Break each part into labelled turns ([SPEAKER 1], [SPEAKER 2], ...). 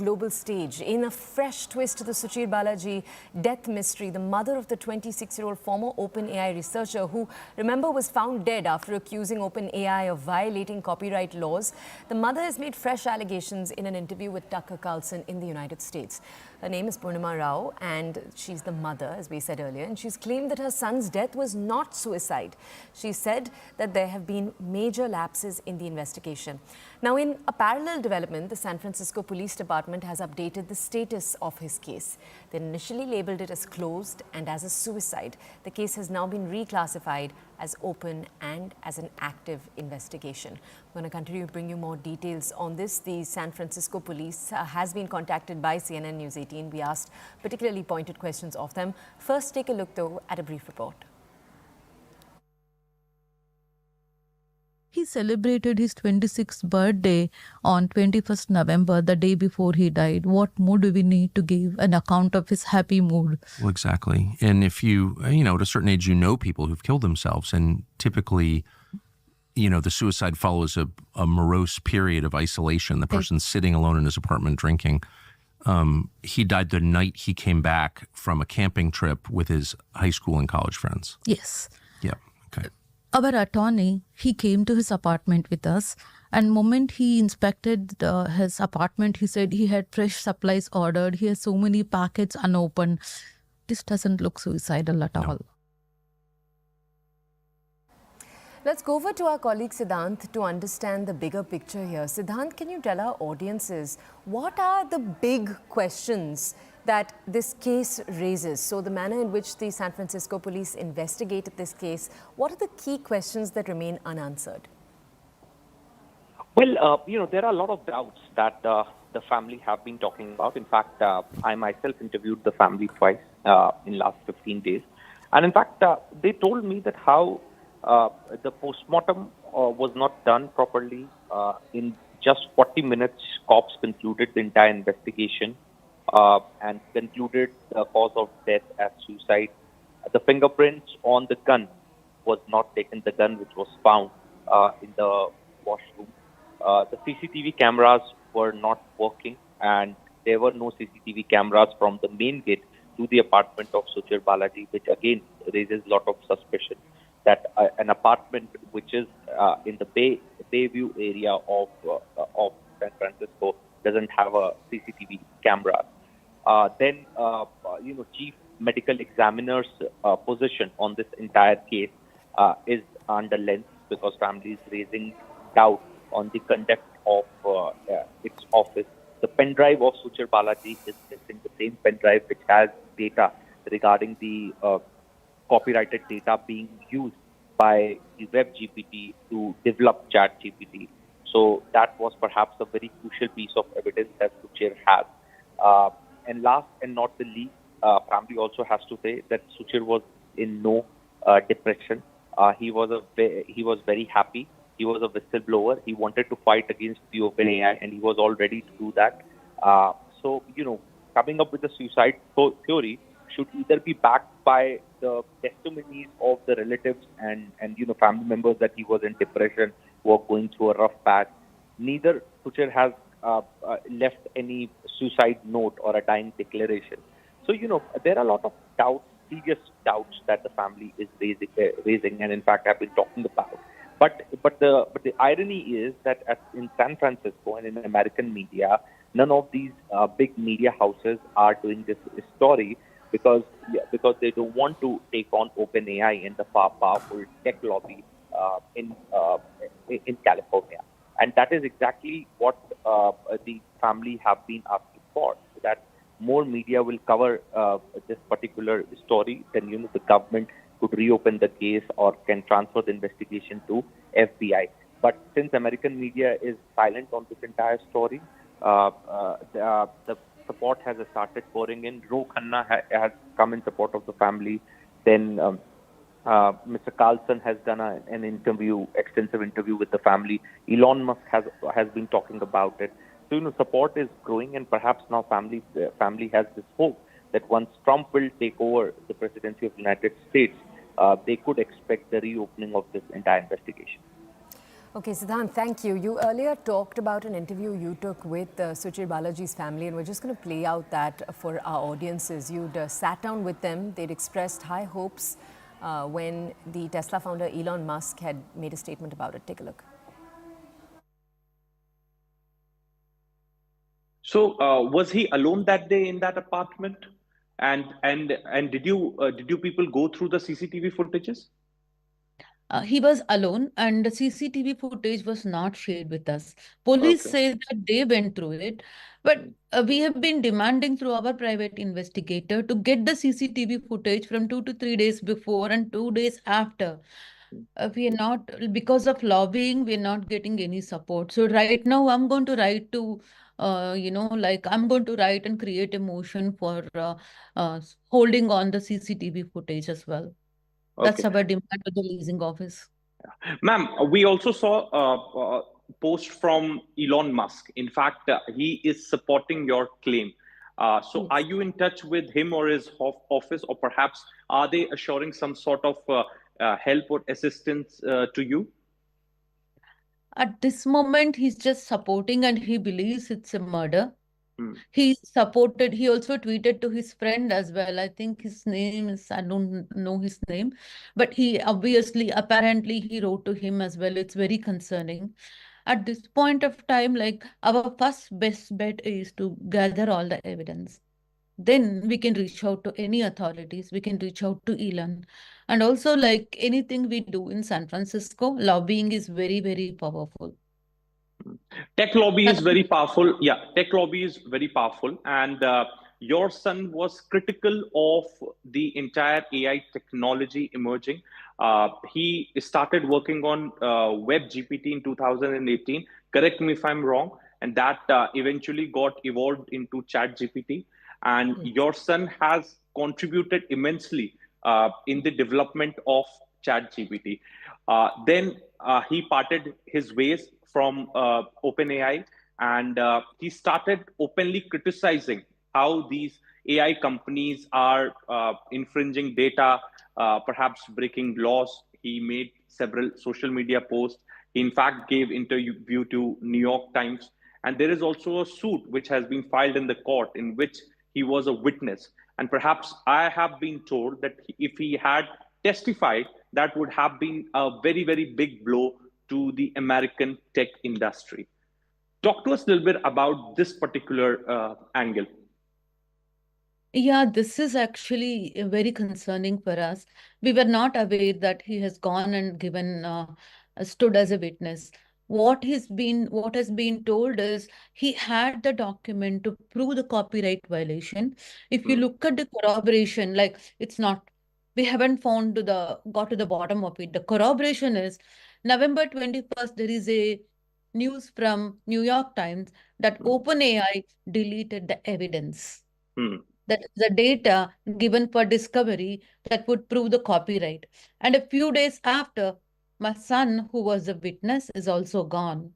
[SPEAKER 1] global stage. In a fresh twist to the Suchir Balaji death mystery, the mother of the 26-year-old former OpenAI researcher who, remember, was found dead after accusing OpenAI of violating copyright laws, the mother has made fresh allegations in an interview with Tucker Carlson in the United States. Her name is Poornima Ramarao and she's the mother, as we said earlier, and she's claimed that her son's death was not suicide. She said that there have been major lapses in the investigation. Now, in a parallel development, the San Francisco Police Department has updated the status of his case. They initially labeled it as closed and as a suicide. The case has now been reclassified as open and as an active investigation. I'm going to continue to bring you more details on this. The San Francisco Police has been contacted by CNN News 18. We asked particularly pointed questions of them. First, take a look, though, at a brief report.
[SPEAKER 2] He celebrated his 26th birthday on 21st November, the day before he died. What more do we need to give an account of his happy mood?
[SPEAKER 3] Well, exactly. And if you at a certain age, you know people who've killed themselves. And typically, the suicide follows a morose period of isolation. The person's sitting alone in his apartment drinking. He died the night he came back from a camping trip with his high school and college friends.
[SPEAKER 2] Yes.
[SPEAKER 3] Yeah. Okay.
[SPEAKER 2] Our attorney, he came to his apartment with us, and moment he inspected his apartment, he said he had fresh supplies ordered. He has so many packets unopened. This doesn't look suicidal at all.
[SPEAKER 1] Let's go over to our colleague Siddhant to understand the bigger picture here. Siddhant, can you tell our audiences what are the big questions that this case raises? So the manner in which the San Francisco police investigated this case, what are the key questions that remain unanswered?
[SPEAKER 4] Well, there are a lot of doubts that the family have been talking about. In fact, I myself interviewed the family twice in last 15 days. And in fact, they told me that how the postmortem was not done properly. In just 40 minutes, cops concluded the entire investigation and concluded the cause of death as suicide. The fingerprints on the gun was not taken, the gun which was found in the washroom. The CCTV cameras were not working, and there were no CCTV cameras from the main gate to the apartment of Suchir Balaji, which again raises a lot of suspicion that an apartment which is in the Bayview area of San Francisco doesn't have a CCTV camera. Then, chief medical examiner's position on this entire case is under lens because family is raising doubt on the conduct of its office. The pen drive of Suchir Balaji is missing, the same pen drive which has data regarding the copyrighted data being used by the web GPT to develop chat GPT. So that was perhaps a very crucial piece of evidence that Suchir has. And last and not the least, family also has to say that Suchir was in no depression. He was very happy. He was a whistleblower. He wanted to fight against the OpenAI, and he was all ready to do that. So, coming up with a suicide theory should either be backed by the testimonies of the relatives and family members that he was in depression, were going through a rough patch. Neither Suchir has left any suicide note or a dying declaration. So, there are a lot of doubts, serious doubts that the family is raising, and in fact have been talking about. But the irony is that in San Francisco and in American media, none of these big media houses are doing this story because they don't want to take on OpenAI and the powerful tech lobby in California. And that is exactly what the family have been asking for, so that more media will cover this particular story. Then, the government could reopen the case or can transfer the investigation to FBI. But since American media is silent on this entire story, the support has started pouring in. Ro Khanna has come in support of the family. Then Mr. Carlson has done an extensive interview with the family. Elon Musk has been talking about it. So, support is growing, and perhaps now family has this hope that once Trump will take over the presidency of the United States, they could expect the reopening of this entire investigation.
[SPEAKER 1] Okay, Siddhant, thank you. You earlier talked about an interview you took with Suchir Balaji's family, and we're just going to play out that for our audiences. You'd sat down with them. They'd expressed high hopes when the Tesla founder Elon Musk had made a statement about it. Take a look.
[SPEAKER 4] So, was he alone that day in that apartment? And did you people go through the CCTV footages?
[SPEAKER 2] He was alone, and the CCTV footage was not shared with us. Police
[SPEAKER 4] Okay.
[SPEAKER 2] say that they went through it, but we have been demanding through our private investigator to get the CCTV footage from 2 to 3 days before and 2 days after. We are not, because of lobbying, we are not getting any support. So right now, I'm going to write to, I'm going to write and create a motion for holding on the CCTV footage as well. That's
[SPEAKER 4] Okay.
[SPEAKER 2] our demand to the leasing office.
[SPEAKER 4] Ma'am, we also saw a post from Elon Musk. In fact, he is supporting your claim. So, are
[SPEAKER 2] Yes.
[SPEAKER 4] you in touch with him or his office, or perhaps are they assuring some sort of help or assistance to you?
[SPEAKER 2] At this moment, he's just supporting and he believes it's a murder.
[SPEAKER 4] Hmm.
[SPEAKER 2] He supported, he also tweeted to his friend as well. I think his name is, I don't know his name, but he obviously, apparently, he wrote to him as well. It's very concerning. At this point of time, like our first best bet is to gather all the evidence. Then we can reach out to any authorities. We can reach out to Elon. And also, like anything we do in San Francisco, lobbying is very, very powerful.
[SPEAKER 4] Tech lobby is very powerful. Yeah, tech lobby is very powerful. And your son was critical of the entire AI technology emerging. He started working on Web GPT in 2018. Correct me if I'm wrong. And that eventually got evolved into Chat GPT. And
[SPEAKER 2] Yes.
[SPEAKER 4] your son has contributed immensely in the development of Chat GPT. Then he parted his ways from OpenAI, and he started openly criticizing how these AI companies are infringing data, perhaps breaking laws. He made several social media posts. He, in fact, gave interview to New York Times, and there is also a suit which has been filed in the court in which he was a witness. And perhaps I have been told that if he had testified, that would have been a very, very big blow to the American tech industry. Talk to us a little bit about this particular angle.
[SPEAKER 2] Yeah, this is actually very concerning for us. We were not aware that he has gone and given stood as a witness. What has been told is he had the document to prove the copyright violation. If you
[SPEAKER 4] Hmm.
[SPEAKER 2] look at the corroboration, like it's not, we haven't got to the bottom of it. The corroboration is November 21st, there is a news from New York Times that
[SPEAKER 4] Hmm.
[SPEAKER 2] OpenAI deleted the evidence,
[SPEAKER 4] Hmm.
[SPEAKER 2] that the data given for discovery that would prove the copyright. And a few days after, my son, who was a witness, is also gone.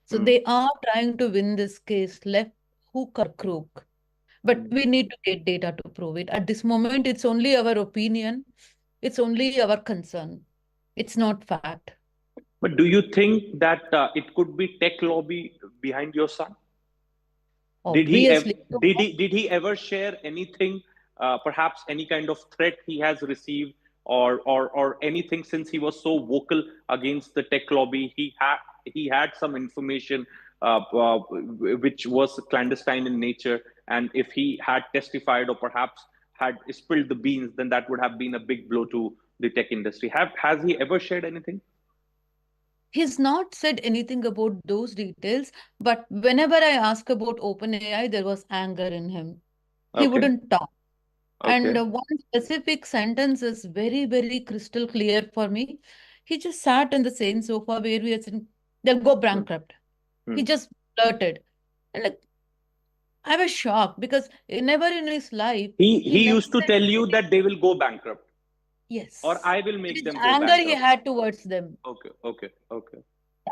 [SPEAKER 2] So
[SPEAKER 4] Hmm.
[SPEAKER 2] they are trying to win this case, left hook or crook. But
[SPEAKER 4] Hmm.
[SPEAKER 2] we need to get data to prove it. At this moment, it's only our opinion, it's only our concern. It's not fact.
[SPEAKER 4] But do you think that it could be tech lobby behind your son?
[SPEAKER 2] Obviously.
[SPEAKER 4] Did he ever share anything, perhaps any kind of threat he has received, or anything, since he was so vocal against the tech lobby? He had some information which was clandestine in nature, and if he had testified or perhaps had spilled the beans, then that would have been a big blow to the tech industry. Has he ever shared anything?
[SPEAKER 2] He's not said anything about those details, but whenever I ask about OpenAI, there was anger in him. He
[SPEAKER 4] Okay.
[SPEAKER 2] wouldn't talk. And
[SPEAKER 4] Okay.
[SPEAKER 2] one specific sentence is very, very crystal clear for me. He just sat in the same sofa where we are sitting, they'll go
[SPEAKER 4] Hmm.
[SPEAKER 2] bankrupt. He
[SPEAKER 4] Hmm.
[SPEAKER 2] just blurted. And like, I was shocked because never in his life,
[SPEAKER 4] He
[SPEAKER 2] he never
[SPEAKER 4] used to
[SPEAKER 2] said
[SPEAKER 4] tell you
[SPEAKER 2] anything.
[SPEAKER 4] that they will go bankrupt, or
[SPEAKER 2] Yes.
[SPEAKER 4] I will
[SPEAKER 2] It
[SPEAKER 4] make
[SPEAKER 2] is
[SPEAKER 4] them go
[SPEAKER 2] anger he
[SPEAKER 4] bankrupt.
[SPEAKER 2] had towards them.
[SPEAKER 4] Okay, okay, okay.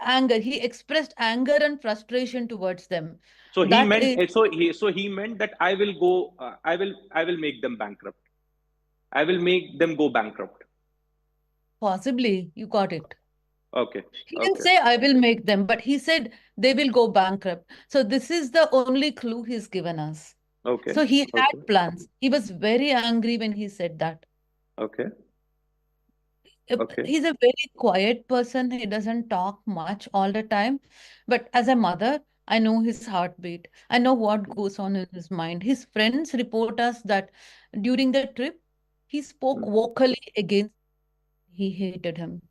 [SPEAKER 2] Anger. He expressed anger and frustration towards them.
[SPEAKER 4] So he
[SPEAKER 2] That
[SPEAKER 4] meant
[SPEAKER 2] is
[SPEAKER 4] so he meant that I will go. I will make them bankrupt. I will make them go bankrupt.
[SPEAKER 2] possibly, you got it.
[SPEAKER 5] Okay.
[SPEAKER 2] He didn't
[SPEAKER 5] Okay.
[SPEAKER 2] say, I will make them, but he said they will go bankrupt. So this is the only clue he's given us.
[SPEAKER 5] Okay.
[SPEAKER 2] So he had
[SPEAKER 5] Okay.
[SPEAKER 2] plans. He was very angry when he said that.
[SPEAKER 5] Okay. Okay.
[SPEAKER 2] He's a very quiet person. He doesn't talk much all the time. But as a mother, I know his heartbeat. I know what goes on in his mind. His friends report us that during the trip, he spoke vocally against. He hated him.